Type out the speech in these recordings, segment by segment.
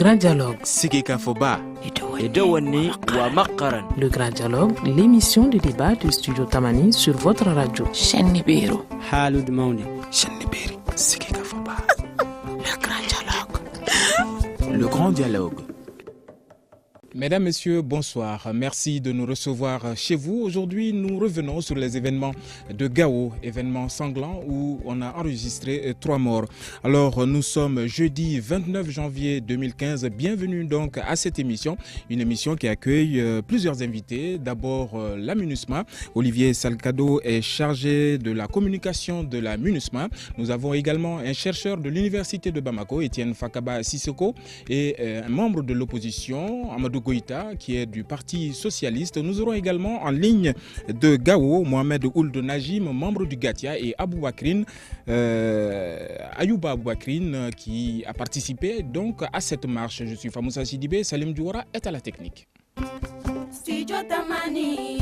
Grand Dialogue. Sigika Foba. Le Grand Dialogue, l'émission de débat du studio Tamani sur votre radio. Shenibiro. Halud Mauni. Shenibiri. Sigika Foba. Le Grand Dialogue. Le Grand Dialogue. Mesdames, Messieurs, bonsoir. Merci de nous recevoir chez vous. Aujourd'hui, nous revenons sur les événements de Gao, événements sanglants où on a enregistré 3 morts. Alors, nous sommes jeudi 29 janvier 2015. Bienvenue donc à cette émission, une émission qui accueille plusieurs invités. D'abord, la MINUSMA. Olivier Salcado est chargé de la communication de la MINUSMA. Nous avons également un chercheur de l'Université de Bamako, Etienne Fakaba Sissoko, et un membre de l'opposition, Amadou Goïta, qui est du Parti Socialiste. Nous aurons également en ligne de Gao, Mohamed Ould Najim, membre du Gatia, et Aboubakrine, Ayouba Aboubakrine, qui a participé donc à cette marche. Je suis Famoussa Sidibé, Salim Douara est à la technique. Studio Tamani.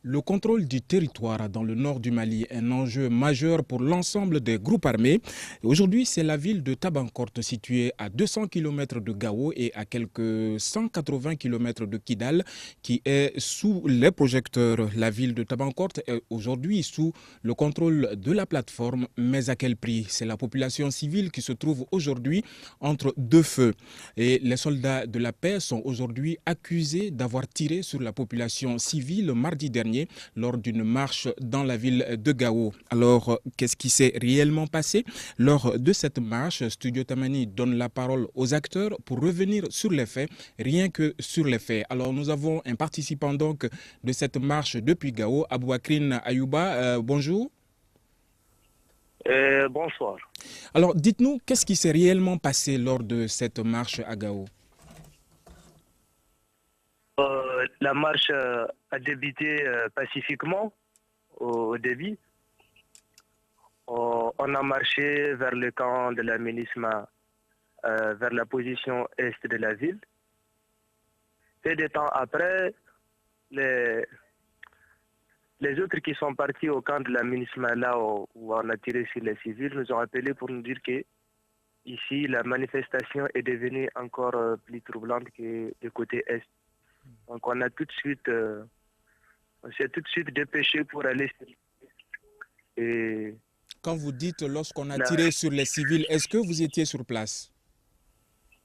Le contrôle du territoire dans le nord du Mali est un enjeu majeur pour l'ensemble des groupes armés. Aujourd'hui, c'est la ville de Tabankorte, située à 200 km de Gao et à quelques 180 km de Kidal, qui est sous les projecteurs. La ville de Tabankorte est aujourd'hui sous le contrôle de la plateforme, mais à quel prix? C'est la population civile qui se trouve aujourd'hui entre deux feux. Et les soldats de la paix sont aujourd'hui accusés d'avoir tiré sur la population civile mardi dernier lors d'une marche dans la ville de Gao. Alors, qu'est-ce qui s'est réellement passé lors de cette marche? Studio Tamani donne la parole aux acteurs pour revenir sur les faits, rien que sur les faits. Alors, nous avons un participant donc de cette marche depuis Gao, Aboubakrine Ayouba. Bonjour. Bonsoir. Alors, dites-nous, qu'est-ce qui s'est réellement passé lors de cette marche à Gao? La marche a débuté pacifiquement au début. On a marché vers le camp de la MINUSMA, vers la position est de la ville. Peu de temps après, les autres qui sont partis au camp de la MINUSMA, là où on a tiré sur les civils, nous ont appelés pour nous dire que ici, la manifestation est devenue encore plus troublante que du côté est. Donc on s'est tout de suite dépêché pour aller. Et quand vous dites lorsqu'on a tiré sur les civils, est-ce que vous étiez sur place?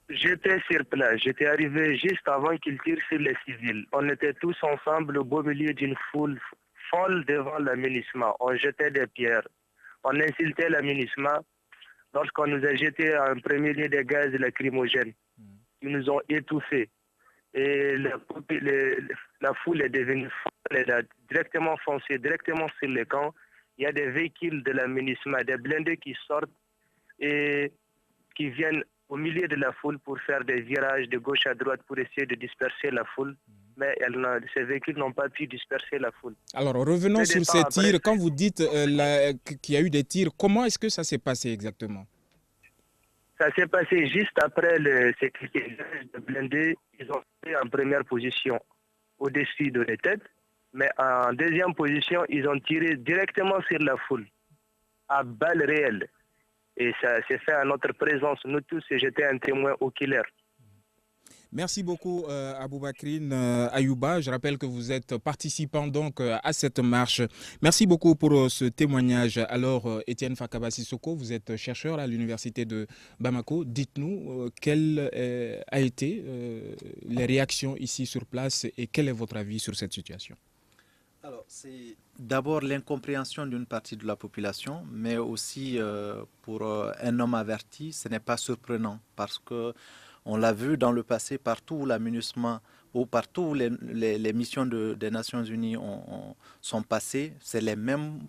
J'étais sur place. J'étais arrivé juste avant qu'ils tirent sur les civils. On était tous ensemble au beau milieu d'une foule folle devant la MINUSMA. On jetait des pierres. On insultait la MINUSMA lorsqu'on nous a jeté en premier lieu des gaz lacrymogènes. Ils nous ont étouffés. Et la foule est devenue folle, elle a directement foncé, directement sur le camp. Il y a des véhicules de la MINUSMA, des blindés qui sortent et qui viennent au milieu de la foule pour faire des virages de gauche à droite pour essayer de disperser la foule. Mais ces véhicules n'ont pas pu disperser la foule. Alors revenons sur ces tirs. Quand vous dites qu'il y a eu des tirs, comment est-ce que ça s'est passé exactement? Ça s'est passé juste après ces de blindés. Ils ont été en première position au-dessus de les têtes, mais en deuxième position, ils ont tiré directement sur la foule, à balles réelles. Et ça s'est fait à notre présence, nous tous, et j'étais un témoin oculaire. Merci beaucoup Aboubakrine Ayouba. Je rappelle que vous êtes participant donc à cette marche. Merci beaucoup pour ce témoignage. Alors Etienne Fakaba Sissoko, vous êtes chercheur à l'université de Bamako. Dites-nous quelles a été les réactions ici sur place et quel est votre avis sur cette situation? Alors, c'est d'abord l'incompréhension d'une partie de la population, mais aussi pour un homme averti, ce n'est pas surprenant parce que on l'a vu dans le passé, partout où la MINUSMA ou partout où les missions des Nations Unies sont passées, c'est les mêmes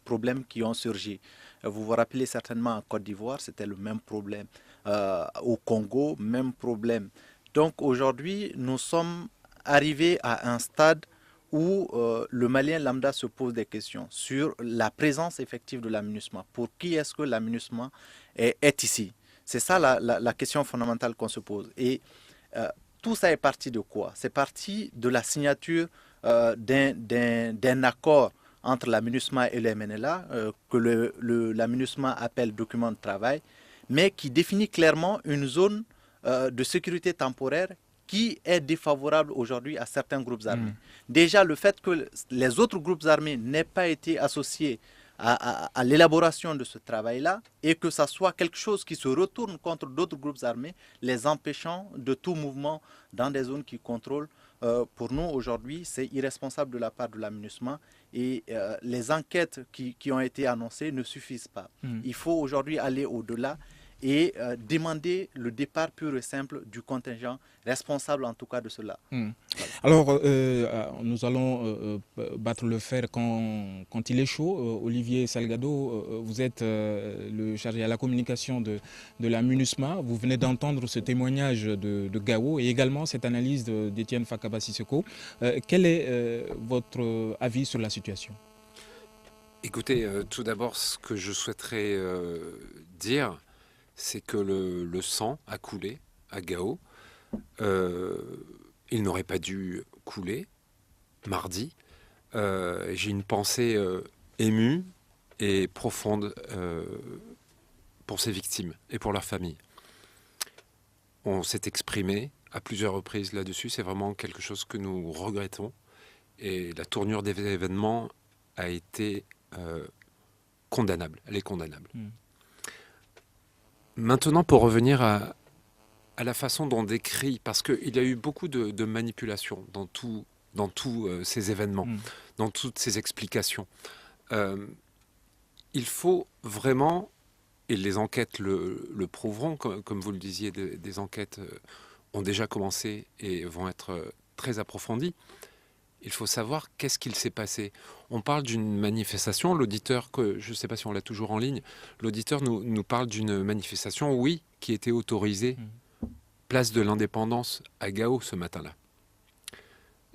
problèmes qui ont surgi. Vous vous rappelez certainement en Côte d'Ivoire, c'était le même problème. Au Congo, même problème. Donc aujourd'hui, nous sommes arrivés à un stade où le Malien lambda se pose des questions sur la présence effective de la MINUSMA. Pour qui est-ce que la MINUSMA est ici? C'est ça la question fondamentale qu'on se pose. Et tout ça est parti de quoi? C'est parti de la signature d'un accord entre la MINUSMA et le MNLA, que la MINUSMA appelle document de travail, mais qui définit clairement une zone de sécurité temporaire qui est défavorable aujourd'hui à certains groupes armés. Déjà, le fait que les autres groupes armés n'aient pas été associés à l'élaboration de ce travail-là et que ça soit quelque chose qui se retourne contre d'autres groupes armés, les empêchant de tout mouvement dans des zones qu'ils contrôlent, pour nous aujourd'hui, c'est irresponsable de la part de la MINUSMA et les enquêtes qui ont été annoncées ne suffisent pas. Il faut aujourd'hui aller au-delà et demander le départ pur et simple du contingent responsable en tout cas de cela. Voilà. Alors, nous allons battre le fer quand il est chaud. Olivier Salgado, vous êtes le chargé à la communication de la MINUSMA. Vous venez d'entendre ce témoignage de Gao et également cette analyse d'Étienne Fakaba Sissoko. Quel est votre avis sur la situation ? Écoutez, tout d'abord, ce que je souhaiterais dire, c'est que le sang a coulé à Gao. Il n'aurait pas dû couler mardi. J'ai une pensée émue et profonde pour ces victimes et pour leurs familles. On s'est exprimé à plusieurs reprises là-dessus. C'est vraiment quelque chose que nous regrettons. Et la tournure des événements a été condamnable. Elle est condamnable. Maintenant, pour revenir à la façon dont on décrit, parce qu'il y a eu beaucoup de manipulations dans tous ces événements, dans toutes ces explications. Il faut vraiment, et les enquêtes le prouveront, comme vous le disiez, des enquêtes ont déjà commencé et vont être très approfondies. Il faut savoir qu'est-ce qu'il s'est passé. On parle d'une manifestation, l'auditeur, je ne sais pas si on l'a toujours en ligne, l'auditeur nous parle d'une manifestation, oui, qui était autorisée, place de l'Indépendance à Gao ce matin-là.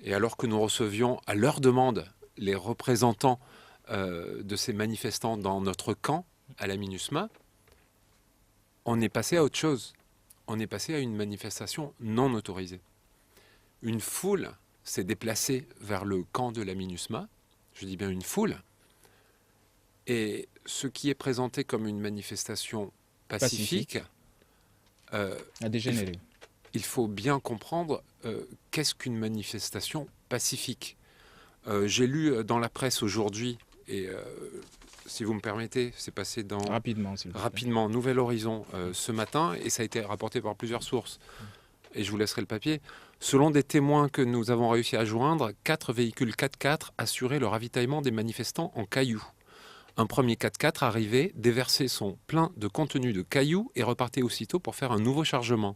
Et alors que nous recevions à leur demande les représentants de ces manifestants dans notre camp, à la MINUSMA, on est passé à autre chose. On est passé à une manifestation non autorisée. Une foule s'est déplacée vers le camp de la MINUSMA, je dis bien une foule, et ce qui est présenté comme une manifestation pacifique a dégénéré. Il faut bien comprendre qu'est-ce qu'une manifestation pacifique. J'ai lu dans la presse aujourd'hui, et si vous me permettez, c'est passé dans rapidement Nouvel Horizon ce matin, et ça a été rapporté par plusieurs sources. Et je vous laisserai le papier. Selon des témoins que nous avons réussi à joindre, 4 véhicules 4x4 assuraient le ravitaillement des manifestants en cailloux. Un premier 4x4 arrivait, déversait son plein de contenu de cailloux et repartait aussitôt pour faire un nouveau chargement.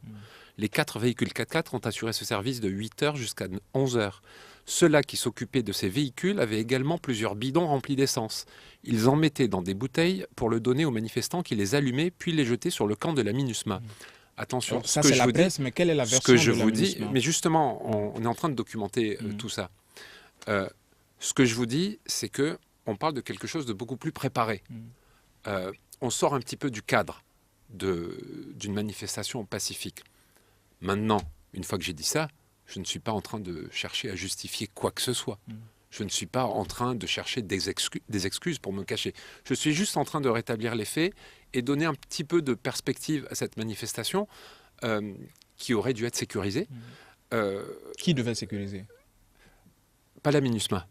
Les 4 véhicules 4x4 ont assuré ce service de 8h jusqu'à 11h. Ceux-là qui s'occupaient de ces véhicules avaient également plusieurs bidons remplis d'essence. Ils en mettaient dans des bouteilles pour le donner aux manifestants qui les allumaient puis les jetaient sur le camp de la MINUSMA. Attention, alors, ça c'est la presse, mais quelle est la version ce que je de la vous dis, MINUSMA ? mais justement, on est en train de documenter tout ça. Ce que je vous dis, c'est que on parle de quelque chose de beaucoup plus préparé. On sort un petit peu du cadre d'une manifestation pacifique. Maintenant, une fois que j'ai dit ça, je ne suis pas en train de chercher à justifier quoi que ce soit. Je ne suis pas en train de chercher des excuses pour me cacher. Je suis juste en train de rétablir les faits et donner un petit peu de perspective à cette manifestation qui aurait dû être sécurisée. Qui devait sécuriser ? Pas la MINUSMA.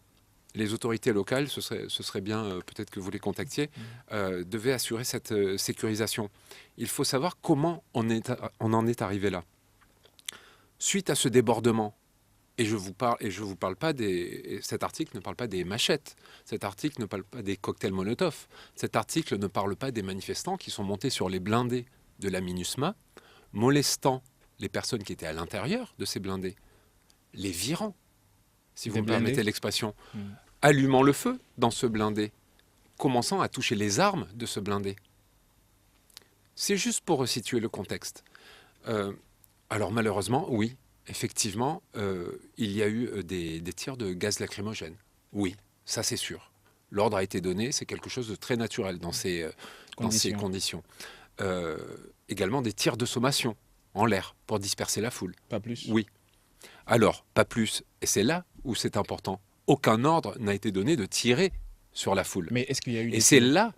Les autorités locales, ce serait bien peut-être que vous les contactiez, devaient assurer cette sécurisation. Il faut savoir comment on en est arrivé là. Suite à ce débordement, et je vous parle pas cet article ne parle pas des machettes, cet article ne parle pas des cocktails Molotov, cet article ne parle pas des manifestants qui sont montés sur les blindés de la MINUSMA, molestant les personnes qui étaient à l'intérieur de ces blindés, les virant, si vous me permettez l'expression, allumant le feu dans ce blindé, commençant à toucher les armes de ce blindé. C'est juste pour resituer le contexte. Alors malheureusement, oui, effectivement, il y a eu des tirs de gaz lacrymogène. Oui, ça c'est sûr. L'ordre a été donné, c'est quelque chose de très naturel dans ces conditions. Également des tirs de sommation en l'air pour disperser la foule. Pas plus ? Oui. Alors, pas plus, et c'est là où c'est important. Aucun ordre n'a été donné de tirer sur la foule. Mais est-ce qu'il y a eu Et c'est là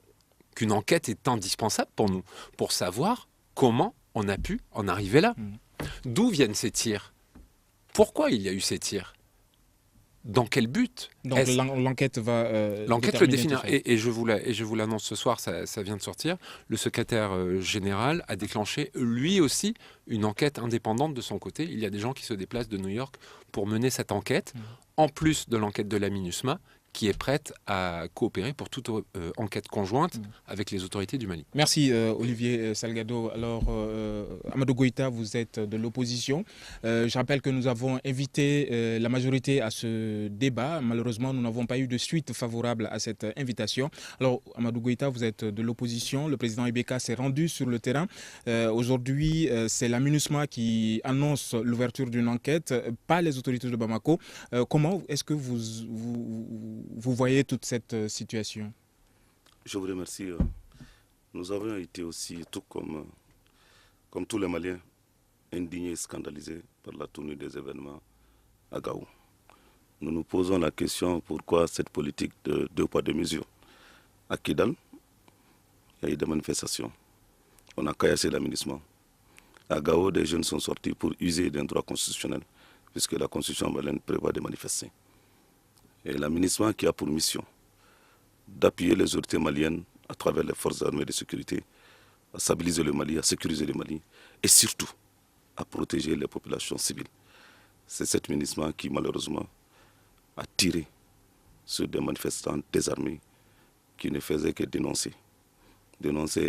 qu'une enquête est indispensable pour nous, pour savoir comment on a pu en arriver là. D'où viennent ces tirs? Pourquoi il y a eu ces tirs? Dans quel but? Donc l'enquête va l'enquête le définira. Et je vous l'annonce ce soir, ça vient de sortir. Le secrétaire général a déclenché lui aussi une enquête indépendante de son côté. Il y a des gens qui se déplacent de New York pour mener cette enquête, en plus de l'enquête de la MINUSMA, qui est prête à coopérer pour toute enquête conjointe avec les autorités du Mali. Merci Olivier Salgado. Alors Amadou Goïta, vous êtes de l'opposition. Je rappelle que nous avons invité la majorité à ce débat. Malheureusement, nous n'avons pas eu de suite favorable à cette invitation. Alors Amadou Goïta, vous êtes de l'opposition. Le président Ibeka s'est rendu sur le terrain. Aujourd'hui, c'est la MINUSMA qui annonce l'ouverture d'une enquête, pas les autorités de Bamako. Comment est-ce que vous voyez toute cette situation? Je vous remercie. Nous avons été aussi, tout comme tous les Maliens, indignés et scandalisés par la tenue des événements à Gao. Nous nous posons la question pourquoi cette politique de deux poids deux mesures. À Kidal, il y a eu des manifestations. On a caillassé la MINUSMA. À Gao, des jeunes sont sortis pour user d'un droit constitutionnel, puisque la constitution malienne prévoit de manifester. Et la MINUSMA qui a pour mission d'appuyer les autorités maliennes à travers les forces armées de sécurité, à stabiliser le Mali, à sécuriser le Mali et surtout à protéger les populations civiles. C'est cette MINUSMA qui malheureusement a tiré sur des manifestants désarmés qui ne faisaient que dénoncer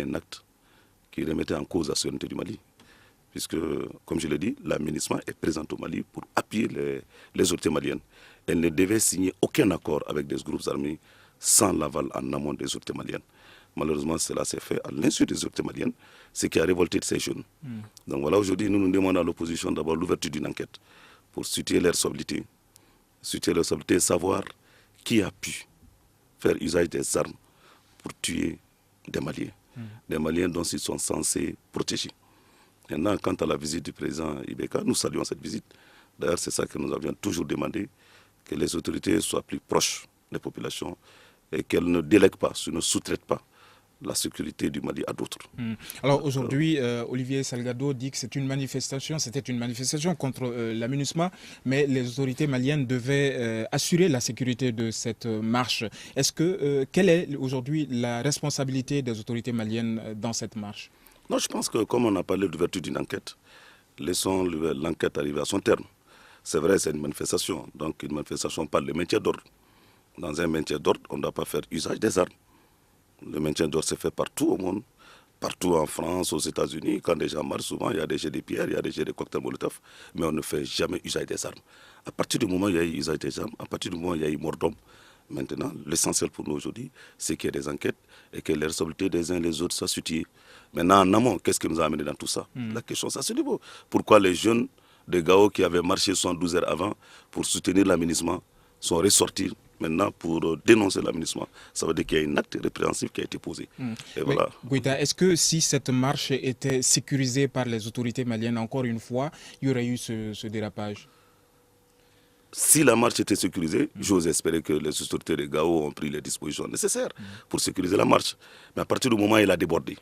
un acte qui remettait en cause la souveraineté du Mali. Puisque, comme je l'ai dit, la MINUSMA est présente au Mali pour appuyer les autorités maliennes. Elle ne devait signer aucun accord avec des groupes armés sans l'aval en amont des autorités maliennes. Malheureusement, cela s'est fait à l'insu des autorités maliennes, ce qui a révolté ces jeunes. Donc voilà, aujourd'hui, nous demandons à l'opposition d'abord l'ouverture d'une enquête pour situer leur responsabilité, savoir qui a pu faire usage des armes pour tuer des Maliens dont ils sont censés protéger. Maintenant, quant à la visite du président Ibeka, nous saluons cette visite. D'ailleurs, c'est ça que nous avions toujours demandé, que les autorités soient plus proches des populations et qu'elles ne délèguent pas, ne sous-traitent pas la sécurité du Mali à d'autres. Alors aujourd'hui, Olivier Salgado dit que c'était une manifestation contre la MINUSMA, mais les autorités maliennes devaient assurer la sécurité de cette marche. Quelle est aujourd'hui la responsabilité des autorités maliennes dans cette marche? Non, je pense que comme on a parlé d'ouverture d'une enquête, laissons l'enquête arriver à son terme. C'est vrai, c'est une manifestation. Donc une manifestation parle de maintien d'ordre. Dans un maintien d'ordre, on ne doit pas faire usage des armes. Le maintien d'ordre se fait partout au monde, partout en France, aux États-Unis. Quand des gens marchent, souvent, il y a des jets de pierres, il y a des jets de cocktails Molotov, mais on ne fait jamais usage des armes. À partir du moment où il y a eu usage des armes, à partir du moment où il y a eu mort d'homme, maintenant, l'essentiel pour nous aujourd'hui, c'est qu'il y ait des enquêtes et que les responsabilités des uns et des autres soient situées. Maintenant, en amont, qu'est-ce qui nous a amené dans tout ça? La question, c'est à ce niveau. Pourquoi les jeunes de Gao qui avaient marché 72 heures avant pour soutenir la MINUSMA sont ressortis maintenant pour dénoncer la MINUSMA? Ça veut dire qu'il y a un acte répréhensif qui a été posé. Et voilà. Goïta, est-ce que si cette marche était sécurisée par les autorités maliennes, encore une fois, il y aurait eu ce dérapage? Si la marche était sécurisée, j'ose espérer que les autorités de Gao ont pris les dispositions nécessaires pour sécuriser la marche. Mais à partir du moment où elle a débordé,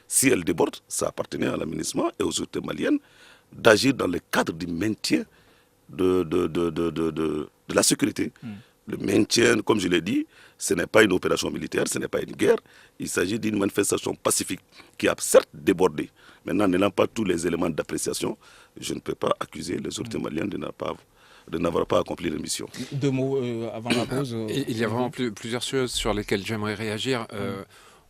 si elle déborde, ça appartenait à la MINUSMA et aux autorités maliennes d'agir dans le cadre du maintien de la sécurité. Le maintien, comme je l'ai dit, ce n'est pas une opération militaire, ce n'est pas une guerre. Il s'agit d'une manifestation pacifique qui a certes débordé. Maintenant, n'ayant pas tous les éléments d'appréciation, je ne peux pas accuser les autorités maliennes de n'avoir pas accompli la mission. Deux mots avant la pause. Il y a vraiment plusieurs choses sur lesquelles j'aimerais réagir.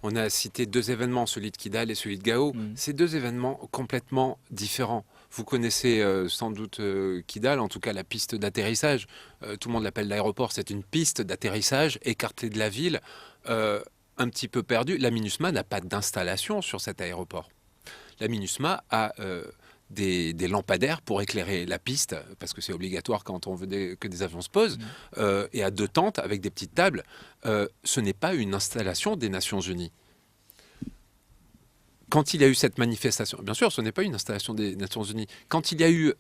On a cité deux événements, celui de Kidal et celui de Gao. C'est deux événements complètement différents. Vous connaissez sans doute Kidal, en tout cas la piste d'atterrissage. Tout le monde l'appelle l'aéroport, c'est une piste d'atterrissage écartée de la ville, un petit peu perdue. La MINUSMA n'a pas d'installation sur cet aéroport. La MINUSMA a des lampadaires pour éclairer la piste, parce que c'est obligatoire quand on veut que des avions se posent, et à deux tentes avec des petites tables. Ce n'est pas une installation des Nations Unies. Quand il y a eu cette manifestation, bien sûr, ce n'est pas une installation des Nations Unies. Quand il y a eu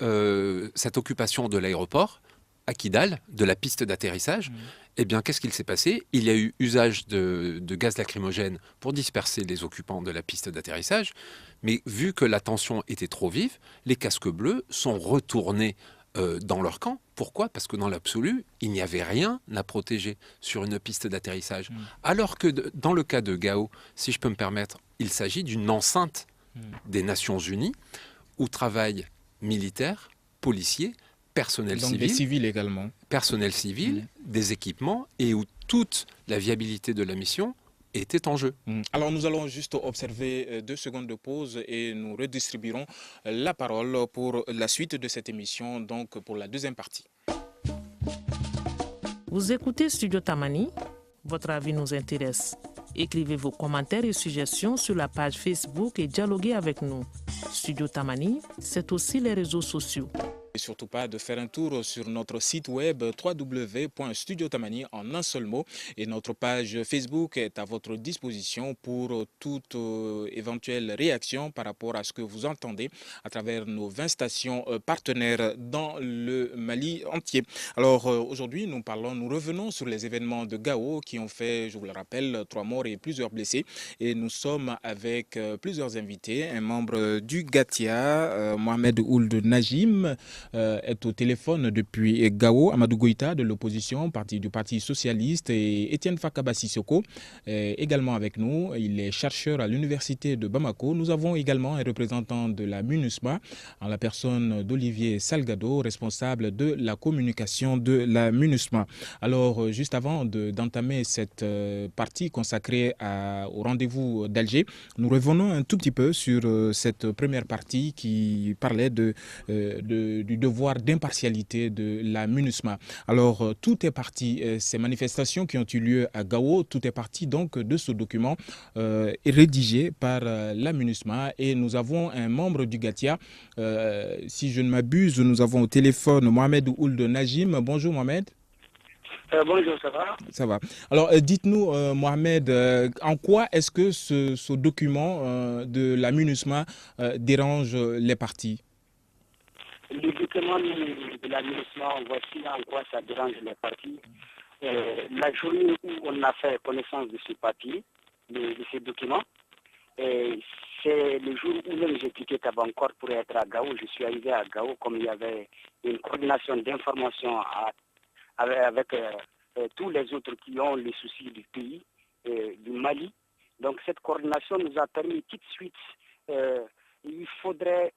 cette occupation de l'aéroport, à Kidal, de la piste d'atterrissage, Eh bien, qu'est-ce qu'il s'est passé? Il y a eu usage de gaz lacrymogène pour disperser les occupants de la piste d'atterrissage, mais vu que la tension était trop vive, les casques bleus sont retournés dans leur camp. Pourquoi? Parce que dans l'absolu, il n'y avait rien à protéger sur une piste d'atterrissage. Alors que dans le cas de Gao, si je peux me permettre, il s'agit d'une enceinte des Nations Unies où travaillent militaires, policiers, personnel Donc civil, des civils également. personnel civil, des équipements, et où toute la viabilité de la mission était en jeu. Alors nous allons juste observer 2 secondes de pause et nous redistribuerons la parole pour la suite de cette émission, donc pour la deuxième partie. Vous écoutez Studio Tamani, votre avis nous intéresse. Écrivez vos commentaires et suggestions sur la page Facebook et dialoguez avec nous. Studio Tamani, c'est aussi les réseaux sociaux. Et surtout pas de faire un tour sur notre site web www.studiotamani en un seul mot. Et notre page Facebook est à votre disposition pour toute éventuelle réaction par rapport à ce que vous entendez à travers nos 20 stations partenaires dans le Mali entier. Alors aujourd'hui, nous revenons sur les événements de Gao qui ont fait, je vous le rappelle, 3 morts et plusieurs blessés. Et nous sommes avec plusieurs invités. Un membre du Gatia, Mohamed Ould Najim, est au téléphone depuis Gao, Amadou Goïta de l'opposition, du Parti socialiste, et Étienne Fakaba Sissoko est également avec nous. Il est chercheur à l'université de Bamako. Nous avons également un représentant de la MINUSMA, en la personne d'Olivier Salgado, responsable de la communication de la MINUSMA. Alors, juste avant d'entamer cette partie consacrée au rendez-vous d'Alger, nous revenons un tout petit peu sur cette première partie qui parlait du devoir d'impartialité de la MINUSMA. Alors, tout est parti, ces manifestations qui ont eu lieu à Gao, tout est parti donc de ce document rédigé par la MINUSMA, et nous avons un membre du Gatia, si je ne m'abuse, nous avons au téléphone Mohamed Ould Najim. Bonjour Mohamed. Bonjour, ça va? Ça va. Alors, dites-nous, Mohamed, en quoi est-ce que ce document de la MINUSMA dérange les partis? Le document de la MINUSMA, voici en quoi ça dérange les partis. La journée où on a fait connaissance de ce papier, de ce document, c'est le jour où même j'ai quitté Tabancor pour être à Gao. Je suis arrivé à Gao comme il y avait une coordination d'information avec tous les autres qui ont les soucis du pays, du Mali. Donc cette coordination nous a permis tout de suite, il faudrait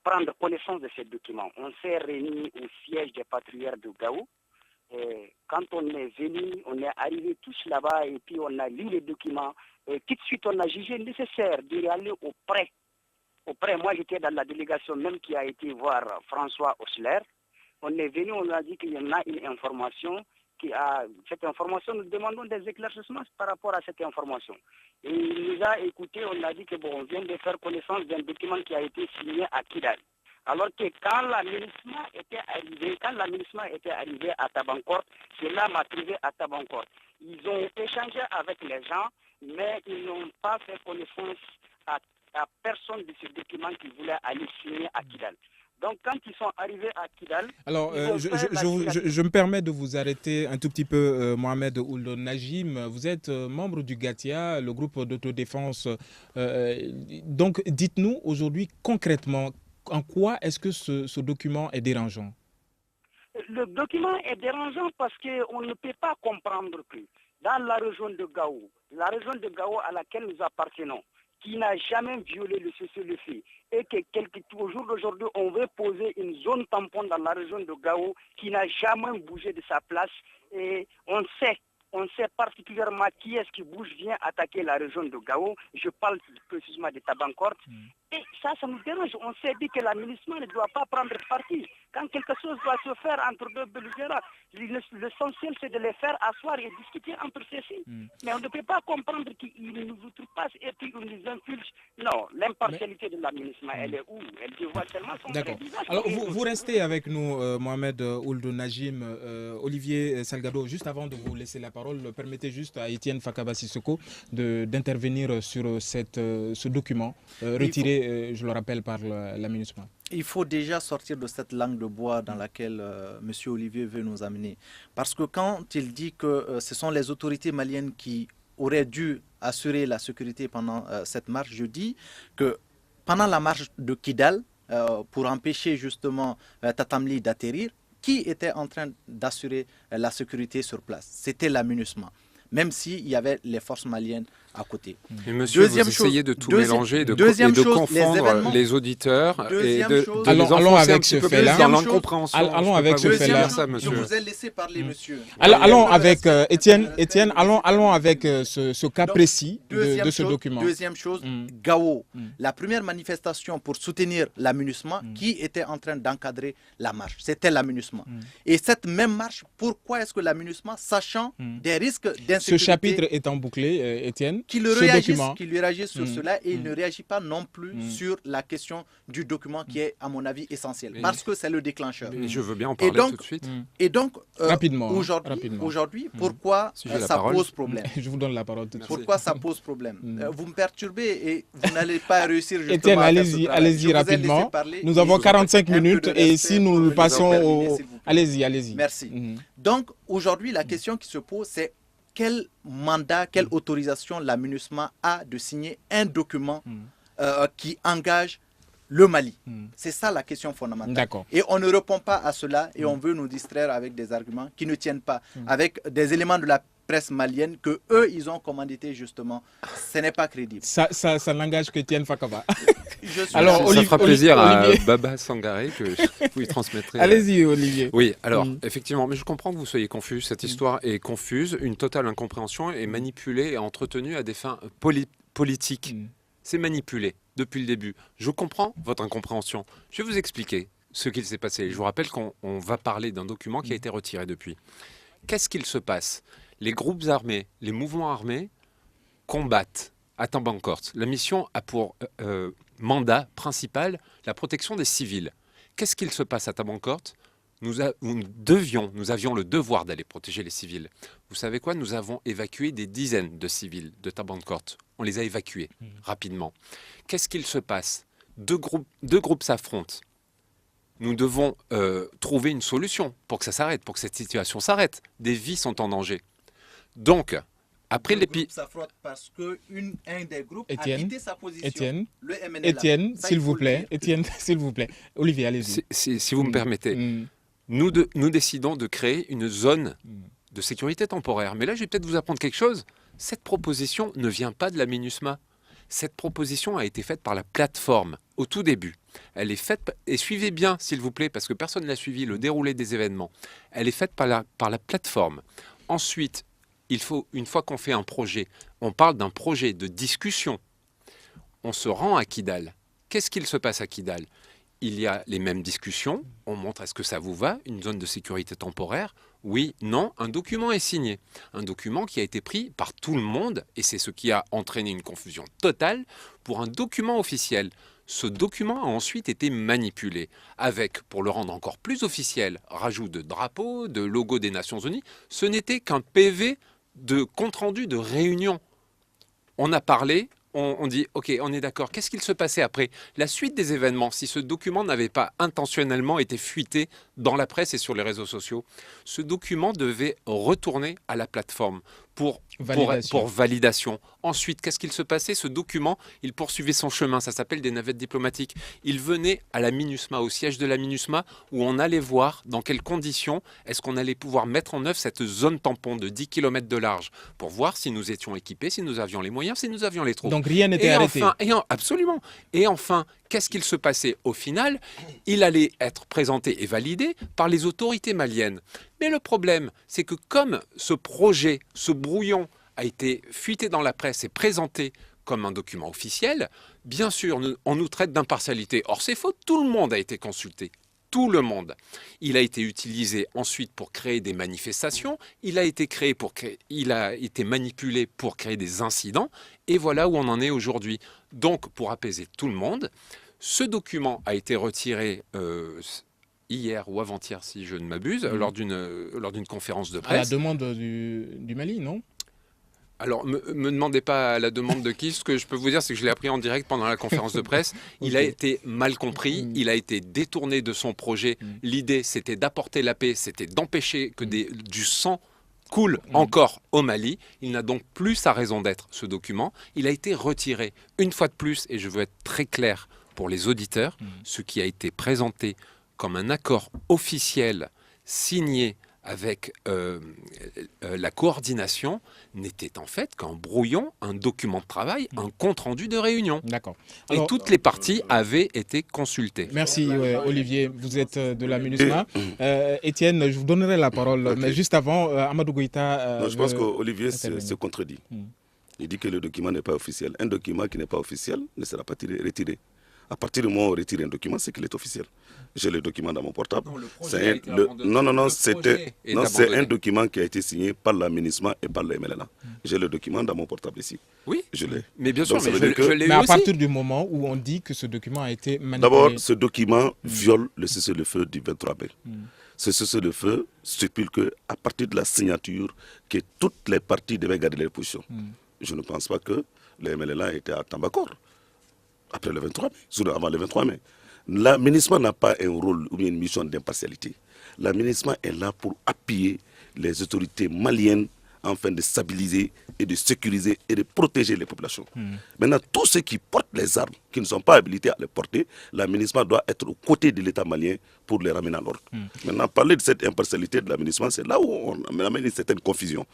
prendre connaissance de ces documents. On s'est réunis au siège des patrouilleurs de Gao. Quand on est venu, on est arrivé tous là-bas et puis on a lu les documents. Et tout de suite, on a jugé nécessaire d'y aller auprès. Moi, j'étais dans la délégation même qui a été voir François Osler. On est venu, on a dit qu'il y en a une information. Cette information, nous demandons des éclaircissements par rapport à cette information. Et il nous a écoutés, on a dit que on vient de faire connaissance d'un document qui a été signé à Kidal. Alors que quand la MINUSMA était arrivée à Tabancor, cela m'a trouvé à Tabancor. Ils ont échangé avec les gens, mais ils n'ont pas fait connaissance à personne de ce document qui voulait aller signer à Kidal. Donc, quand ils sont arrivés à Kidal... Alors, je me permets de vous arrêter un tout petit peu, Mohamed Ould Najim. Vous êtes membre du Gatia, le groupe d'autodéfense. Donc, dites-nous aujourd'hui concrètement, en quoi est-ce que ce document est dérangeant? Le document est dérangeant parce qu'on ne peut pas comprendre que dans la région de Gao à laquelle nous appartenons, qui n'a jamais violé le cessez-le-feu, et que au jour d'aujourd'hui, on veut poser une zone tampon dans la région de Gao qui n'a jamais bougé de sa place. Et on sait particulièrement qui est-ce qui bouge, vient attaquer la région de Gao. Je parle précisément de Tabancor. Et ça nous dérange. On s'est dit que la MINUSMA ne doit pas prendre parti. Quand quelque chose doit se faire entre deux belligérants, l'essentiel c'est de les faire asseoir et discuter entre ceux-ci. Mais on ne peut pas comprendre qu'ils nous outrepassent et puis ils nous infulgent. Non, l'impartialité de la MINUSMA, elle est où? Elle dévoile tellement son vrai visage. Alors vous restez avec nous, Mohamed Ould Najim, Olivier Salgado. Juste avant de vous laisser la parole, permettez juste à Étienne Fakaba Sissoko d'intervenir sur ce document retiré créé, je le rappelle, par la MINUSMA. Il faut déjà sortir de cette langue de bois dans laquelle M. Olivier veut nous amener. Parce que quand il dit que ce sont les autorités maliennes qui auraient dû assurer la sécurité pendant cette marche, je dis que pendant la marche de Kidal, pour empêcher justement Tatamli d'atterrir, qui était en train d'assurer la sécurité sur place? C'était la MINUSMA, même s'il y avait les forces maliennes à côté. Mais monsieur, vous essayez de tout mélanger et de confondre les auditeurs et de les enfoncer un petit peu plus dans l'incompréhension. Allons avec ce fait-là. Je vous ai laissé parler, monsieur. Allons avec Étienne, allons avec ce cas précis de ce document. Deuxième chose, Gao, la première manifestation pour soutenir la MINUSMA, qui était en train d'encadrer la marche? C'était la MINUSMA. Et cette même marche, pourquoi est-ce que la MINUSMA, sachant des risques d'insécurité... Ce chapitre étant bouclé, Étienne, qui lui réagisse sur cela, et il ne réagit pas non plus sur la question du document qui est, à mon avis, essentiel, parce que c'est le déclencheur. Je veux bien en parler tout de suite. Et donc, rapidement, aujourd'hui, pourquoi ça pose problème? Je vous donne la parole tout de suite. Pourquoi ça pose problème? Vous me perturbez et vous n'allez pas réussir justement. Étienne, allez-y rapidement. Nous avons 45 minutes et si nous passons au... Allez-y. Merci. Donc, aujourd'hui, la question qui se pose, c'est quel mandat, quelle autorisation la MINUSMA a de signer un document qui engage le Mali? C'est ça la question fondamentale. Et on ne répond pas à cela et on veut nous distraire avec des arguments qui ne tiennent pas, avec des éléments de la presse malienne que eux ils ont commandité justement. Ce n'est pas crédible. Ça n'engage que Tienne Fakaba. Alors, ça fera plaisir à Baba Sangaré que vous lui transmettrez. Allez-y, Olivier. Oui, alors, effectivement, mais je comprends que vous soyez confus. Cette histoire est confuse, une totale incompréhension est manipulée et entretenue à des fins politiques. C'est manipulé depuis le début. Je comprends votre incompréhension. Je vais vous expliquer ce qu'il s'est passé. Je vous rappelle qu'on va parler d'un document qui a été retiré depuis. Qu'est-ce qu'il se passe? Les groupes armés, les mouvements armés combattent à Tambacourt. La mission a pour mandat principal la protection des civils. Qu'est-ce qu'il se passe à Tambacourt? Nous avions le devoir d'aller protéger les civils. Vous savez quoi? Nous avons évacué des dizaines de civils de Tambacourt. On les a évacués rapidement. Qu'est-ce qu'il se passe? Deux groupes s'affrontent. Nous devons trouver une solution pour que ça s'arrête, pour que cette situation s'arrête. Des vies sont en danger. Donc, après l'épisode... s'affrontent parce qu'un des groupes a quitté sa position. Étienne, s'il vous plaît. Olivier, allez-y. Si vous me permettez. Nous décidons de créer une zone de sécurité temporaire. Mais là, je vais peut-être vous apprendre quelque chose. Cette proposition ne vient pas de la MINUSMA. Cette proposition a été faite par la plateforme au tout début. Elle est faite, et suivez bien s'il vous plaît, parce que personne n'a suivi le déroulé des événements. Elle est faite par la plateforme. Ensuite, une fois qu'on fait un projet, on parle d'un projet de discussion. On se rend à Kidal. Qu'est-ce qu'il se passe à Kidal? Il y a les mêmes discussions. On montre est-ce que ça vous va, une zone de sécurité temporaire? Oui, non, un document est signé. Un document qui a été pris par tout le monde, et c'est ce qui a entraîné une confusion totale, pour un document officiel. Ce document a ensuite été manipulé, avec, pour le rendre encore plus officiel, rajout de drapeaux, de logos des Nations Unies. Ce n'était qu'un PV de compte-rendu de réunion. On a parlé, on dit, ok, on est d'accord. Qu'est-ce qu'il se passait après? La suite des événements, si ce document n'avait pas intentionnellement été fuité dans la presse et sur les réseaux sociaux, ce document devait retourner à la plateforme pour validation. Ensuite, qu'est-ce qu'il se passait? Ce document, il poursuivait son chemin. Ça s'appelle des navettes diplomatiques. Il venait à la MINUSMA, au siège de la MINUSMA, où on allait voir dans quelles conditions est-ce qu'on allait pouvoir mettre en œuvre cette zone tampon de 10 km de large pour voir si nous étions équipés, si nous avions les moyens, si nous avions les troupes. Donc rien n'était arrêté. Absolument. Et enfin, qu'est-ce qu'il se passait au final? Il allait être présenté et validé par les autorités maliennes. Mais le problème, c'est que comme ce projet, ce brouillon a été fuité dans la presse et présenté comme un document officiel, bien sûr, on nous traite d'impartialité. Or, c'est faux, tout le monde a été consulté. Tout le monde. Il a été utilisé ensuite pour créer des manifestations, il a été manipulé pour créer des incidents, et voilà où on en est aujourd'hui. Donc, pour apaiser tout le monde, ce document a été retiré hier ou avant-hier, si je ne m'abuse, lors d'une conférence de presse. À la demande du Mali, non? Alors, me demandez pas à la demande de qui. Ce que je peux vous dire, c'est que je l'ai appris en direct pendant la conférence de presse. Il a été mal compris, il a été détourné de son projet. L'idée, c'était d'apporter la paix, c'était d'empêcher que du sang coule encore au Mali. Il n'a donc plus sa raison d'être, ce document. Il a été retiré. Une fois de plus, et je veux être très clair pour les auditeurs, ce qui a été présenté comme un accord officiel signé avec la coordination n'était en fait qu'un brouillon, un document de travail, un compte-rendu de réunion. D'accord. Et toutes les parties avaient été consultées. Merci Olivier, vous êtes de la MINUSMA. Étienne, je vous donnerai la parole, mais juste avant, Amadou Goïta... je pense qu'Olivier se contredit. Il dit que le document n'est pas officiel. Un document qui n'est pas officiel ne sera pas retiré. À partir du moment où on retire un document, c'est qu'il est officiel. J'ai le document dans mon portable. C'est un document qui a été signé par la MINUSMA et par la MLNA. J'ai le document dans mon portable ici. Oui, je l'ai. Mais bien sûr, donc, mais à partir du moment où on dit que ce document a été manipulé... D'abord, ce document viole le cessez-le-feu du 23 mai. Ce cessez-le-feu stipule qu'à partir de la signature, que toutes les parties devaient garder leur position. Je ne pense pas que la MLNA était à Tambakor. Après le 23 mai, avant le 23 mai. La MINUSMA n'a pas un rôle ou une mission d'impartialité. La MINUSMA est là pour appuyer les autorités maliennes afin de stabiliser et de sécuriser et de protéger les populations. Maintenant, tous ceux qui portent les armes, qui ne sont pas habilités à les porter, la MINUSMA doit être aux côtés de l'État malien pour les ramener à l'ordre. Maintenant, parler de cette impartialité de la MINUSMA, c'est là où on amène une certaine confusion.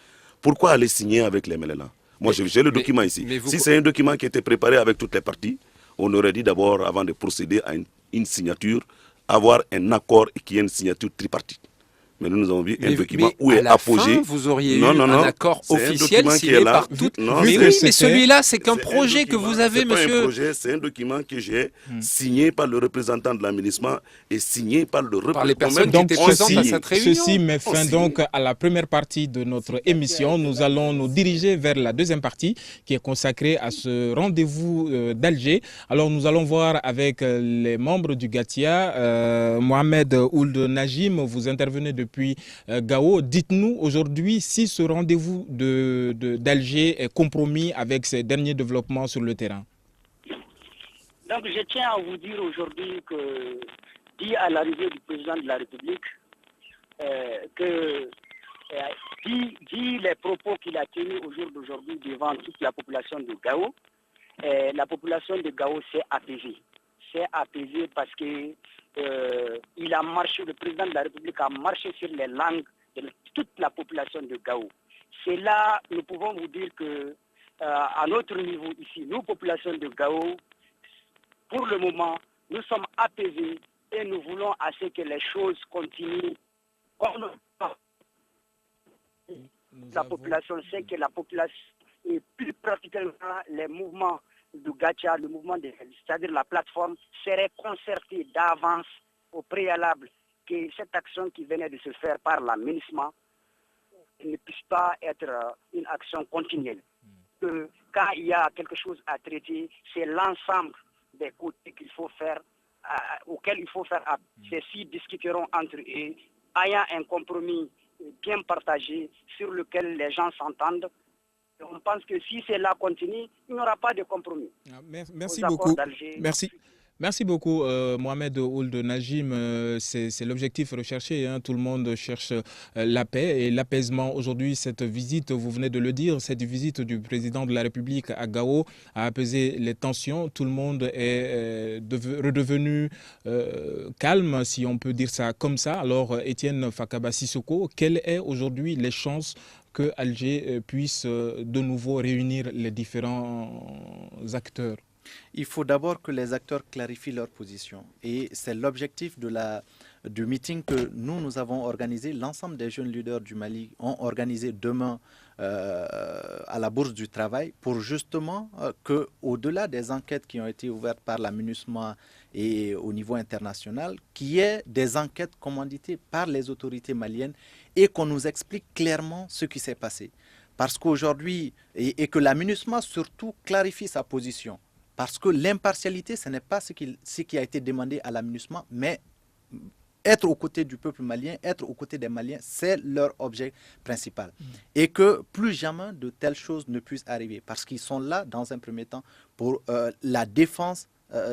Pourquoi aller signer avec les MLNA? Moi, j'ai le document ici. Si c'est un document qui était préparé avec toutes les parties, on aurait dit d'abord, avant de procéder à une signature, avoir un accord et qu'il y ait une signature tripartite. Mais nous avons vu un document où est apogé. Vous auriez eu un accord officiel signé par toutes. Mais celui-là, c'est qu'un projet que vous avez, monsieur. C'est un document que j'ai signé par le représentant de la MINUSMA et signé par le représentant. Par les personnes qui étaient présentes à cette réunion. Ceci met fin donc à la première partie de notre émission. Nous allons nous diriger vers la deuxième partie qui est consacrée à ce rendez-vous d'Alger. Alors nous allons voir avec les membres du GATIA, Mohamed Ould Najim, vous intervenez depuis Gao. Dites-nous aujourd'hui si ce rendez-vous d'Alger est compromis avec ces derniers développements sur le terrain. Donc je tiens à vous dire aujourd'hui que, dit à l'arrivée du président de la République, dit les propos qu'il a tenus au jour d'aujourd'hui devant toute la population de Gao, la population de Gao s'est apaisée. C'est apaisé parce que il a marché, le président de la République a marché sur les langues de toute la population de Gao. C'est là, nous pouvons vous dire que à notre niveau ici, nous, population de Gao, pour le moment, nous sommes apaisés et nous voulons à ce que les choses continuent comme la population sait que la population, et plus particulièrement les mouvements du GATIA, le mouvement, c'est-à-dire la plateforme, serait concertée d'avance au préalable que cette action qui venait de se faire par la MINUSMA ne puisse pas être une action continuelle. Quand il y a quelque chose à traiter, c'est l'ensemble des côtés qu'il faut faire, auxquels il faut faire appel. Ceux-ci discuteront entre eux, ayant un compromis bien partagé sur lequel les gens s'entendent. On pense que si cela continue, il n'y aura pas de compromis. Merci beaucoup. Merci beaucoup, Mohamed Ould Najim. C'est l'objectif recherché. Hein. Tout le monde cherche la paix et l'apaisement. Aujourd'hui, cette visite, vous venez de le dire, cette visite du président de la République à Gao a apaisé les tensions. Tout le monde est redevenu calme, si on peut dire ça comme ça. Alors, Étienne Fakaba Sissoko, quelles sont aujourd'hui les chances que Alger puisse de nouveau réunir les différents acteurs? Il faut d'abord que les acteurs clarifient leur position. Et c'est l'objectif du meeting que nous avons organisé. L'ensemble des jeunes leaders du Mali ont organisé demain à la Bourse du Travail pour justement qu'au-delà des enquêtes qui ont été ouvertes par la MINUSMA et au niveau international, qu'il y ait des enquêtes commanditées par les autorités maliennes et qu'on nous explique clairement ce qui s'est passé. Parce qu'aujourd'hui, et que la MINUSMA surtout clarifie sa position. Parce que l'impartialité, ce n'est pas ce qui a été demandé à la MINUSMA, mais être aux côtés du peuple malien, être aux côtés des Maliens, c'est leur objet principal. Et que plus jamais de telles choses ne puissent arriver, parce qu'ils sont là, dans un premier temps, pour la défense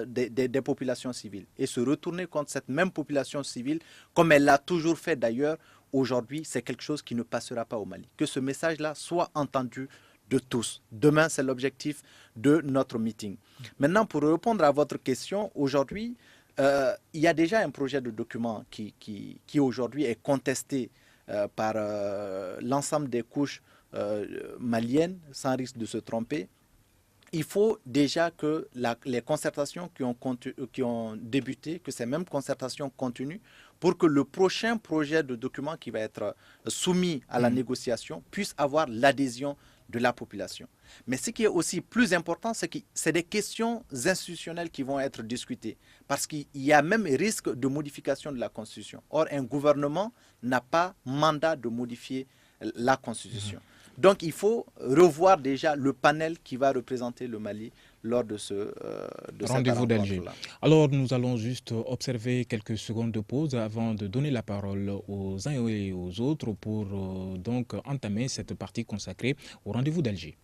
des populations civiles. Et se retourner contre cette même population civile, comme elle l'a toujours fait d'ailleurs, aujourd'hui, c'est quelque chose qui ne passera pas au Mali. Que ce message-là soit entendu de tous. Demain, c'est l'objectif de notre meeting. Maintenant, pour répondre à votre question, aujourd'hui, il y a déjà un projet de document qui aujourd'hui est contesté par l'ensemble des couches maliennes, sans risque de se tromper. Il faut déjà que les concertations qui ont débuté, que ces mêmes concertations continuent pour que le prochain projet de document qui va être soumis à la négociation puisse avoir l'adhésion de la population. Mais ce qui est aussi plus important, c'est que c'est des questions institutionnelles qui vont être discutées, parce qu'il y a même risque de modification de la Constitution. Or, un gouvernement n'a pas mandat de modifier la Constitution. Donc, il faut revoir déjà le panel qui va représenter le Mali lors de ce rendez-vous d'Alger. Alors, nous allons juste observer quelques secondes de pause avant de donner la parole aux uns et aux autres pour donc entamer cette partie consacrée au rendez-vous d'Alger.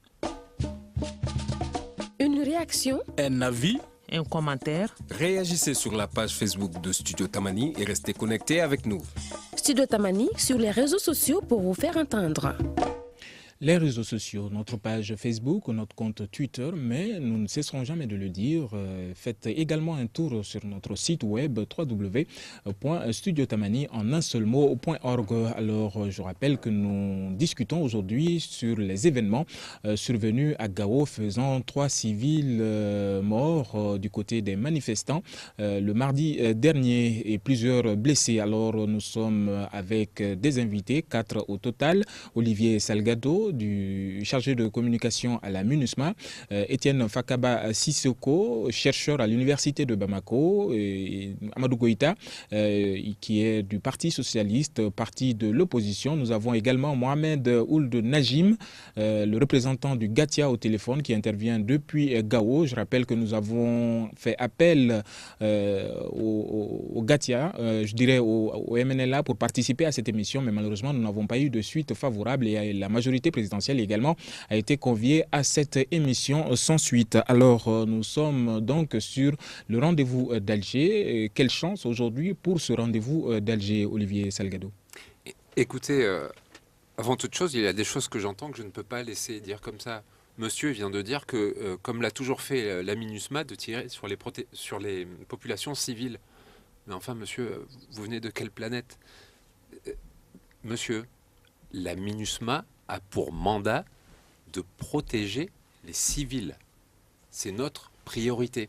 Une réaction, Un avis, un commentaire. réagissez sur la page Facebook de Studio Tamani et restez connectés avec nous. Studio Tamani sur les réseaux sociaux pour vous faire entendre. Les réseaux sociaux, notre page Facebook, notre compte Twitter, mais nous ne cesserons jamais de le dire. Faites également un tour sur notre site web www.studiotamani en un seul mot.org. Alors, je rappelle que nous discutons aujourd'hui sur les événements survenus à Gao, faisant 3 civils morts du côté des manifestants le mardi dernier et plusieurs blessés. Alors, nous sommes avec des invités, 4 au total. Olivier Salgado, du chargé de communication à la MINUSMA, Étienne Fakaba Sissoko, chercheur à l'université de Bamako, et Amadou Goïta, qui est du Parti socialiste, parti de l'opposition. Nous avons également Mohamed Ould Najim, le représentant du Gatia au téléphone, qui intervient depuis Gao. Je rappelle que nous avons fait appel au Gatia, je dirais au MNLA, pour participer à cette émission, mais malheureusement, nous n'avons pas eu de suite favorable et la majorité présidentielle également a été conviée à cette émission sans suite. Alors, nous sommes donc sur le rendez-vous d'Alger. Quelle chance aujourd'hui pour ce rendez-vous d'Alger, Olivier Salgado? Écoutez, avant toute chose, il y a des choses que j'entends que je ne peux pas laisser dire comme ça. Monsieur vient de dire que, comme l'a toujours fait la MINUSMA, de tirer sur les populations civiles. Mais enfin, monsieur, vous venez de quelle planète? Monsieur, la MINUSMA a pour mandat de protéger les civils. C'est notre priorité.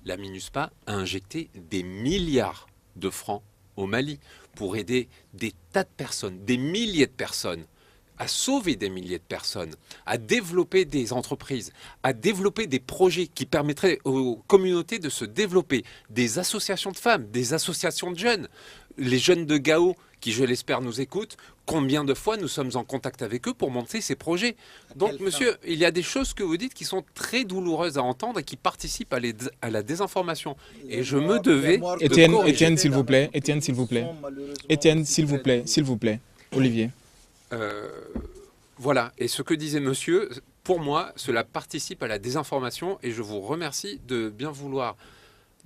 La MINUSMA a injecté des milliards de francs au Mali pour aider des tas de personnes, des milliers de personnes, à sauver des milliers de personnes, à développer des entreprises, à développer des projets qui permettraient aux communautés de se développer, des associations de femmes, des associations de jeunes. Les jeunes de Gao, qui je l'espère nous écoutent, combien de fois nous sommes en contact avec eux pour monter ces projets. Donc monsieur, il y a des choses que vous dites qui sont très douloureuses à entendre et qui participent à la désinformation. Et je me devais... Étienne, s'il vous plaît. Étienne, s'il vous plaît. Étienne, s'il vous plaît. S'il vous plaît. Olivier. Voilà, et ce que disait monsieur, pour moi, cela participe à la désinformation et je vous remercie de bien vouloir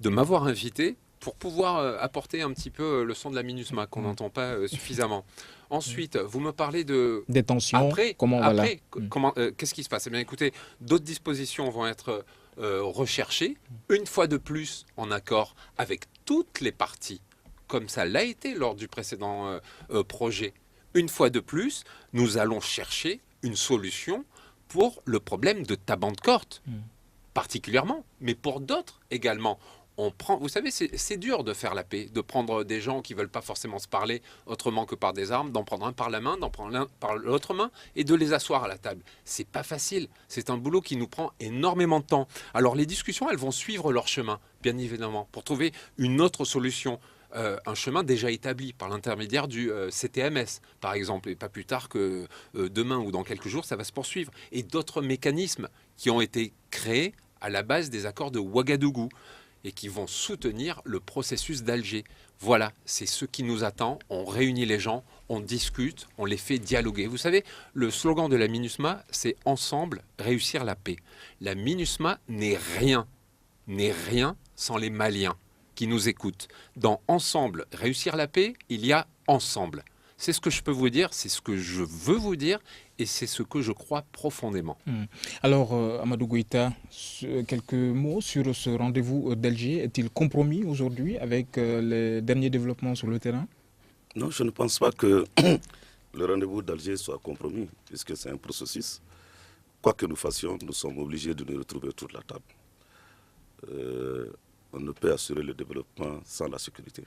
de m'avoir invité pour pouvoir apporter un petit peu le son de la MINUSMA qu'on n'entend pas suffisamment. Ensuite, vous me parlez de... Des tensions, qu'est-ce qui se passe? Eh bien, écoutez, d'autres dispositions vont être recherchées, une fois de plus en accord avec toutes les parties, comme ça l'a été lors du précédent projet. Une fois de plus, nous allons chercher une solution pour le problème de Tabankort, particulièrement, mais pour d'autres également. Vous savez, c'est dur de faire la paix, de prendre des gens qui ne veulent pas forcément se parler autrement que par des armes, d'en prendre un par la main, d'en prendre l'un par l'autre main et de les asseoir à la table. C'est pas facile, c'est un boulot qui nous prend énormément de temps. Alors les discussions, elles vont suivre leur chemin, bien évidemment, pour trouver une autre solution. Un chemin déjà établi par l'intermédiaire du CTMS, par exemple, et pas plus tard que demain ou dans quelques jours, ça va se poursuivre. Et d'autres mécanismes qui ont été créés à la base des accords de Ouagadougou. et qui vont soutenir le processus d'Alger. Voilà, c'est ce qui nous attend. On réunit les gens, on discute, on les fait dialoguer. Vous savez, le slogan de la MINUSMA, c'est « Ensemble, réussir la paix ». La MINUSMA n'est rien sans les Maliens qui nous écoutent. Dans « Ensemble, réussir la paix », il y a « Ensemble ». C'est ce que je peux vous dire, c'est ce que je veux vous dire et c'est ce que je crois profondément. Alors, Amadou Goïta, quelques mots sur ce rendez-vous d'Alger. Est-il compromis aujourd'hui avec les derniers développements sur le terrain? Non, je ne pense pas que le rendez-vous d'Alger soit compromis, puisque c'est un processus. Quoi que nous fassions, nous sommes obligés de nous retrouver autour de la table. On ne peut assurer le développement sans la sécurité.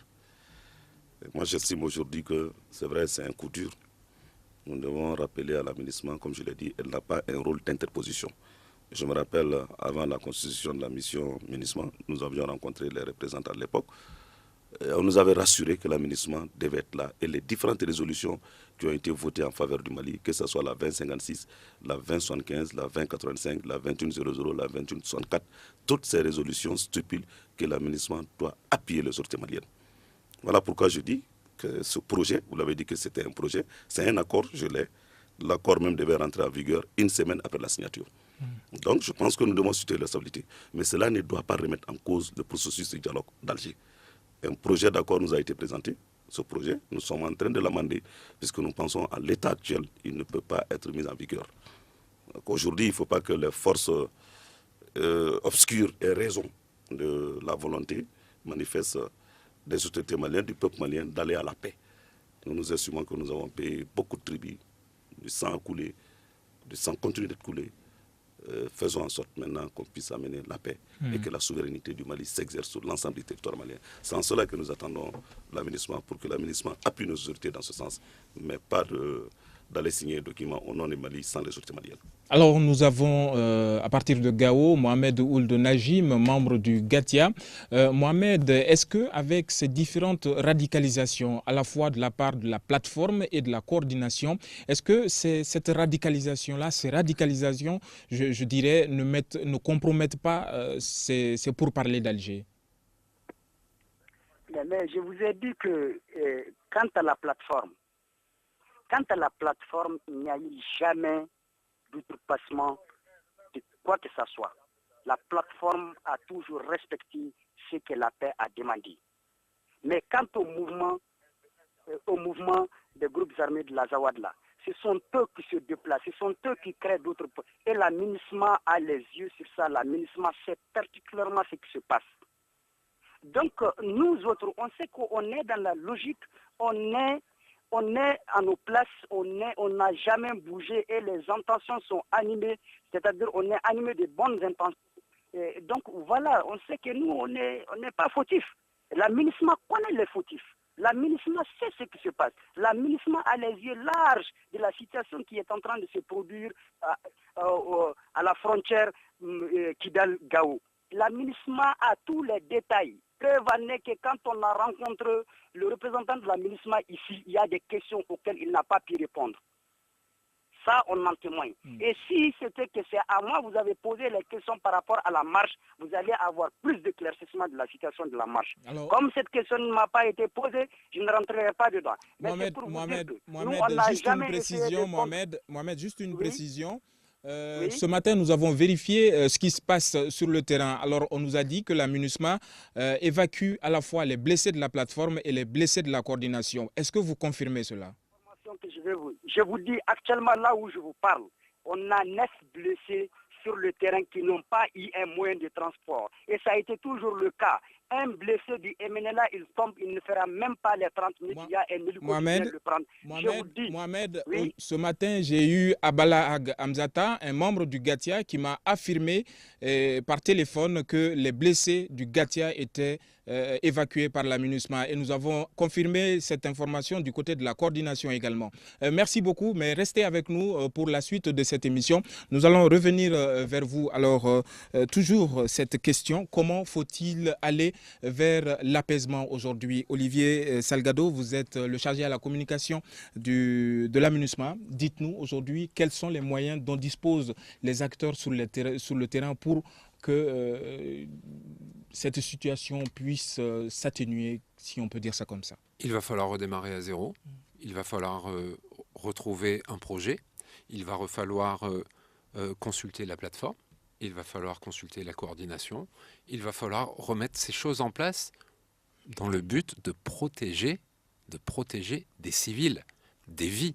Et moi, j'estime aujourd'hui que c'est vrai, c'est un coup dur. Nous devons rappeler à la MINUSMA, comme je l'ai dit, elle n'a pas un rôle d'interposition. Je me rappelle, avant la constitution de la mission MINUSMA, nous avions rencontré les représentants de l'époque. On nous avait rassuré que la MINUSMA devait être là. Et les différentes résolutions qui ont été votées en faveur du Mali, que ce soit la 2056, la 2075, la 2085, la 2100, la 2164, toutes ces résolutions stipulent que la MINUSMA doit appuyer les autorités maliennes. Voilà pourquoi je dis que ce projet, vous l'avez dit que c'était un projet, c'est un accord, je l'ai. L'accord même devait rentrer en vigueur une semaine après la signature. Donc je pense que nous devons soutenir la stabilité. Mais cela ne doit pas remettre en cause le processus de dialogue d'Alger. Un projet d'accord nous a été présenté. Ce projet, nous sommes en train de l'amender, puisque nous pensons à l'état actuel, il ne peut pas être mis en vigueur. Aujourd'hui, il ne faut pas que les forces obscures aient raison de la volonté manifeste des autorités maliennes, du peuple malien, d'aller à la paix. Nous assumons que nous avons payé beaucoup de tribut, du sang a coulé, du sang continue d'être coulé. Faisons en sorte maintenant qu'on puisse amener la paix et que la souveraineté du Mali s'exerce sur l'ensemble du territoire malien. C'est en cela que nous attendons la MINUSMA, pour que la MINUSMA appuie nos autorités dans ce sens, mais pas d'aller signer un document au nom du Mali sans les autorités maliennes. Alors nous avons à partir de Gao, Mohamed Ould Najim, membre du GATIA. Mohamed, est-ce qu'avec ces différentes radicalisations, à la fois de la part de la plateforme et de la coordination, est-ce que cette radicalisation-là, ces radicalisations, je dirais, ne compromettent pas ces pourparlers d'Alger? Mais je vous ai dit que quant à la plateforme, il n'y a eu jamais d'outrepassement de quoi que ce soit. La plateforme a toujours respecté ce que la paix a demandé. Mais quant au mouvement des groupes armés de la Zawadla, ce sont eux qui se déplacent, ce sont eux qui créent d'autres... Et la MINUSMA a les yeux sur ça, la MINUSMA sait particulièrement ce qui se passe. Donc nous autres, on sait qu'on est dans la logique, on est à nos places, on n'a jamais bougé et les intentions sont animées, c'est-à-dire on est animé de bonnes intentions. Et donc voilà, on sait que nous, on n'est pas fautifs. La MINUSMA connaît les fautifs. La MINUSMA sait ce qui se passe. La MINUSMA a les yeux larges de la situation qui est en train de se produire à la frontière Kidal-Gao. La MINUSMA a tous les détails. Preuve en est que quand on a rencontré le représentant de la MINUSMA ici, il y a des questions auxquelles il n'a pas pu répondre. Ça, on en témoigne. Et si c'était que c'est à moi, vous avez posé les questions par rapport à la marche, vous allez avoir plus d'éclaircissement de la situation de la marche. Alors, comme cette question ne m'a pas été posée, je ne rentrerai pas dedans. Mohamed, juste une précision. Ce matin, nous avons vérifié ce qui se passe sur le terrain. Alors, on nous a dit que la MINUSMA évacue à la fois les blessés de la plateforme et les blessés de la coordination. Est-ce que vous confirmez cela? Je vous dis, actuellement, là où je vous parle, on a 9 blessés sur le terrain qui n'ont pas eu un moyen de transport. Et ça a été toujours le cas. Un blessé du MNLA, il tombe, il ne fera même pas les 30 minutes. Il y a un hélicoptère qui vient le prendre. Mohamed, oui? Ce matin, j'ai eu Abala Hamzata, un membre du GATIA, qui m'a affirmé par téléphone que les blessés du GATIA étaient évacués par la MINUSMA. Et nous avons confirmé cette information du côté de la coordination également. Merci beaucoup, mais restez avec nous pour la suite de cette émission. Nous allons revenir vers vous. Alors, toujours cette question, comment faut-il aller vers l'apaisement aujourd'hui? Olivier Salgado, vous êtes le chargé à la communication de la MINUSMA. Dites-nous aujourd'hui quels sont les moyens dont disposent les acteurs sur le terrain pour que cette situation puisse s'atténuer, si on peut dire ça comme ça? Il va falloir redémarrer à zéro. Il va falloir retrouver un projet. Il va falloir consulter la plateforme. Il va falloir consulter la coordination. Il va falloir remettre ces choses en place dans le but de protéger des civils, des vies,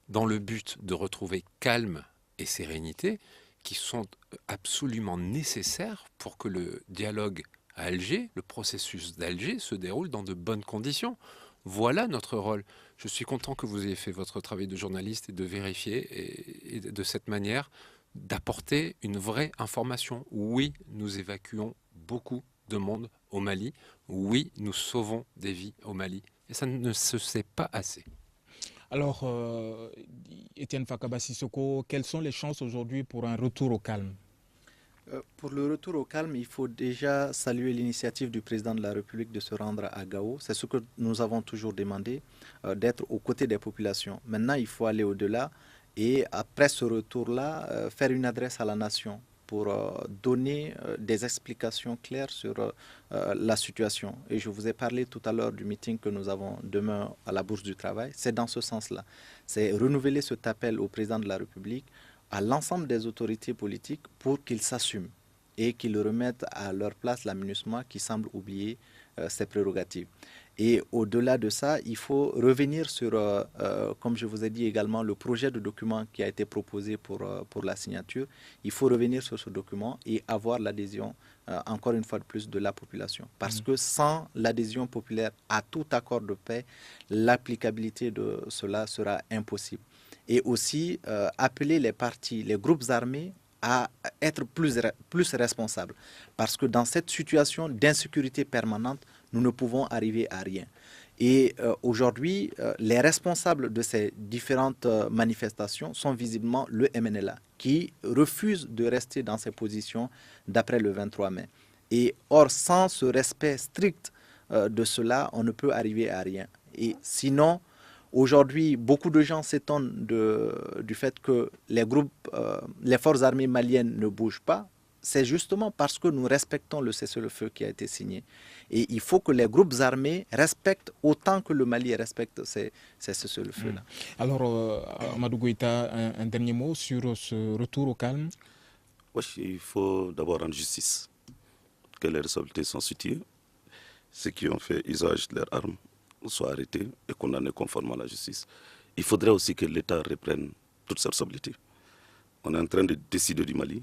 dans le but de retrouver calme et sérénité qui sont absolument nécessaires pour que le dialogue à Alger, le processus d'Alger se déroule dans de bonnes conditions. Voilà notre rôle. Je suis content que vous ayez fait votre travail de journaliste et de vérifier et de cette manière d'apporter une vraie information. Oui, nous évacuons beaucoup de monde au Mali. Oui, nous sauvons des vies au Mali. Et ça ne se sait pas assez. Alors, Etienne Fakaba Sissoko, quelles sont les chances aujourd'hui pour un retour au calme? Pour le retour au calme, il faut déjà saluer l'initiative du président de la République de se rendre à Gao. C'est ce que nous avons toujours demandé, d'être aux côtés des populations. Maintenant, il faut aller au-delà et après ce retour-là, faire une adresse à la nation pour donner des explications claires sur la situation. Et je vous ai parlé tout à l'heure du meeting que nous avons demain à la Bourse du Travail. C'est dans ce sens-là. C'est renouveler cet appel au président de la République, à l'ensemble des autorités politiques pour qu'ils s'assument et qu'ils remettent à leur place la MINUSMA qui semble oublier ses prérogatives. Et au-delà de ça, il faut revenir sur, comme je vous ai dit également, le projet de document qui a été proposé pour la signature. Il faut revenir sur ce document et avoir l'adhésion, encore une fois de plus, de la population. Parce que sans l'adhésion populaire à tout accord de paix, l'applicabilité de cela sera impossible. Et aussi appeler les partis, les groupes armés à être plus responsables. Parce que dans cette situation d'insécurité permanente, nous ne pouvons arriver à rien. Et aujourd'hui, les responsables de ces différentes manifestations sont visiblement le MNLA, qui refuse de rester dans ses positions d'après le 23 mai. Et or, sans ce respect strict de cela, on ne peut arriver à rien. Et sinon, aujourd'hui, beaucoup de gens s'étonnent du fait que les forces armées maliennes ne bougent pas. C'est justement parce que nous respectons le cessez-le-feu qui a été signé. Et il faut que les groupes armés respectent autant que le Mali respecte ces cessez-le-feu-là. Alors, Amadou Goïta, un dernier mot sur ce retour au calme? Oui, il faut d'abord rendre justice, que les responsabilités sont situées. Ceux qui ont fait usage de leurs armes soient arrêtés et condamnés conformément à la justice. Il faudrait aussi que l'État reprenne toutes ses responsabilités. On est en train de décider du Mali.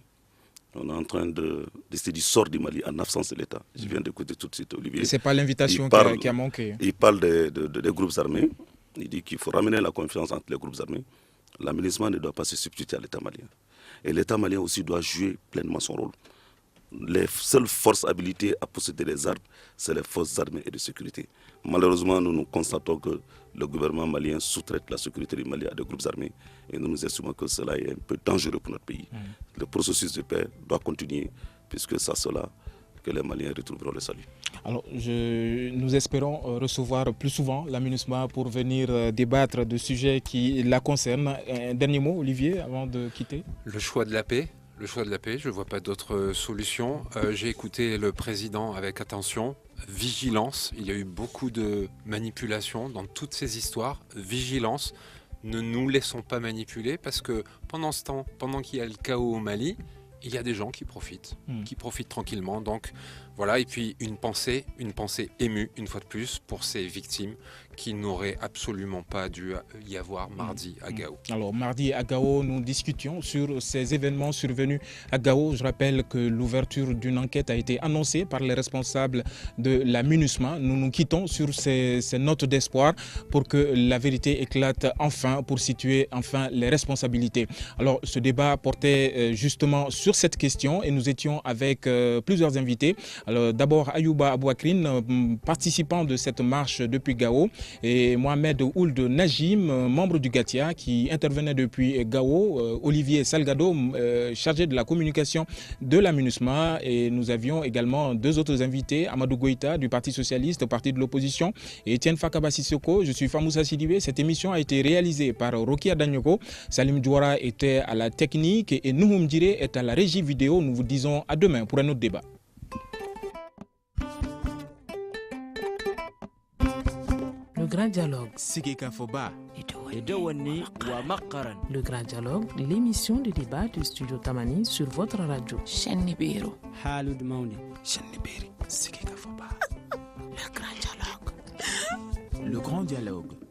On est en train de décider du sort du Mali en absence de l'État. Je viens d'écouter tout de suite Olivier. Et ce n'est pas l'invitation qui a manqué. Il parle des groupes armés. Il dit qu'il faut ramener la confiance entre les groupes armés. La MINUSMA ne doit pas se substituer à l'État malien. Et l'État malien aussi doit jouer pleinement son rôle. Les seules forces habilitées à posséder des armes, c'est les forces armées et de sécurité. Malheureusement, nous constatons que le gouvernement malien sous-traite la sécurité du Mali à des groupes armés et nous estimons que cela est un peu dangereux pour notre pays. Le processus de paix doit continuer puisque c'est cela que les Maliens retrouveront le salut. Alors, nous espérons recevoir plus souvent la MINUSMA pour venir débattre de sujets qui la concernent. Un dernier mot, Olivier, avant de quitter? Le choix de la paix. Le choix de la paix, je ne vois pas d'autre solution. J'ai écouté le président avec attention. Vigilance, il y a eu beaucoup de manipulations dans toutes ces histoires. Vigilance, ne nous laissons pas manipuler parce que pendant ce temps, pendant qu'il y a le chaos au Mali, il y a des gens qui profitent tranquillement. Donc voilà, et puis une pensée émue, une fois de plus, pour ces victimes qui n'auraient absolument pas dû y avoir mardi à Gao. Alors mardi à Gao, nous discutions sur ces événements survenus à Gao. Je rappelle que l'ouverture d'une enquête a été annoncée par les responsables de la MINUSMA. Nous nous quittons sur ces notes d'espoir pour que la vérité éclate enfin, pour situer enfin les responsabilités. Alors ce débat portait justement sur cette question et nous étions avec plusieurs invités. Alors d'abord Ayouba Abouakrine, participant de cette marche depuis Gao, et Mohamed Ould Najim, membre du Gatia qui intervenait depuis Gao, Olivier Salgado, chargé de la communication de la MINUSMA, et nous avions également deux autres invités, Amadou Goïta du Parti Socialiste, parti de l'opposition, et Etienne Fakaba Sissoko. Je suis Famoussa Sidibé. Cette émission a été réalisée par Rokia Danyoko, Salim Douara était à la technique et Nouhoum Dire est à la régie vidéo. Nous vous disons à demain pour un autre débat. Grand Dialogue. Sigika Foba. Le Grand Dialogue, l'émission de débat du Studio Tamani sur votre radio. Le Grand Dialogue. Le Grand Dialogue.